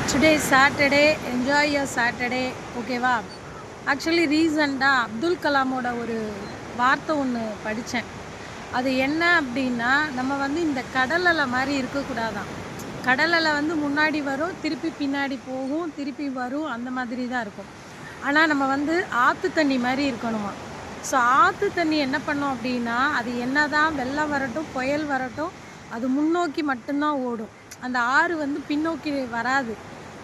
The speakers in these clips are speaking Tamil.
Today is Saturday. Enjoy your Saturday. ஓகேவா? ஆக்சுவலி ரீசண்டாக அப்துல் கலாமோட ஒரு வார்த்தை ஒன்று படித்தேன். அது என்ன அப்படின்னா, நம்ம வந்து இந்த கடல் அலை மாதிரி இருக்கக்கூடாதான். கடல் அலை வந்து முன்னாடி வரும், திருப்பி பின்னாடி போகும், திருப்பி வரும், அந்த மாதிரி தான் இருக்கும். ஆனால் நம்ம வந்து ஆற்று தண்ணி மாதிரி இருக்கணுமா. ஸோ ஆற்று தண்ணி என்ன பண்ணோம் அப்படின்னா, அது என்ன தான் வெள்ளம் வரட்டும், புயல் வரட்டும், அது முன்னோக்கி மட்டும்தான் ஓடும். அந்த ஆறு வந்து பின்னோக்கி வராது.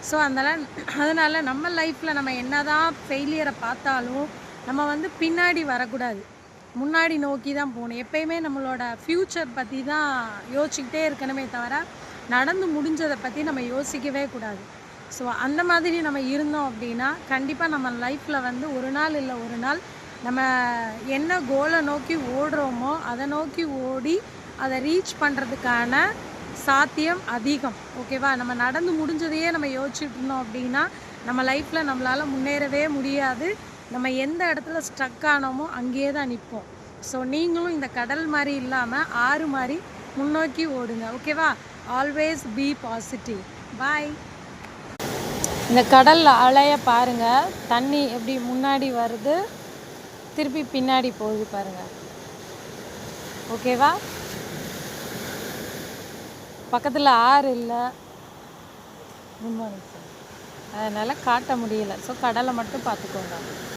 ஸோ அதனால் நம்ம லைஃப்பில் நம்ம என்ன தான் ஃபெயிலியரை பார்த்தாலும் நம்ம வந்து பின்னாடி வரக்கூடாது, முன்னாடி நோக்கி தான் போகணும். எப்பயுமே நம்மளோட ஃப்யூச்சர் பற்றி தான் யோசிச்சுக்கிட்டே இருக்கணுமே தவிர நடந்து முடிஞ்சதை பற்றி நம்ம யோசிக்கவே கூடாது. ஸோ அந்த மாதிரி நம்ம இருந்தோம் அப்படின்னா கண்டிப்பாக நம்ம லைஃப்பில் வந்து ஒரு நாள் இல்லை ஒரு நாள் நம்ம என்ன கோலை நோக்கி ஓடுறோமோ அதை நோக்கி ஓடி அதை ரீச் பண்ணுறதுக்கான சாத்தியம் அதிகம். ஓகேவா? நம்ம நடந்து முடிஞ்சதையே நம்ம யோசிச்சுட்டு இருந்தோம் அப்படின்னா நம்ம லைஃப்பில் நம்மளால் முன்னேறவே முடியாது. நம்ம எந்த இடத்துல ஸ்ட்ரக் ஆனோமோ அங்கேயே தான் நிற்போம். ஸோ நீங்களும் இந்த கடல் மாதிரி இல்லாமல் ஆறு மாதிரி முன்னோக்கி ஓடுங்க. ஓகேவா? Always be positive. பாய். இந்த கடல் அலைய பாருங்கள், தண்ணி எப்படி முன்னாடி வருது, திருப்பி பின்னாடி போகுது பாருங்கள். ஓகேவா? பக்கத்தில் ஆறு இல்லை, அதனால் காட்ட முடியல. ஸோ கடலை மட்டும் பார்த்துக்கோங்க.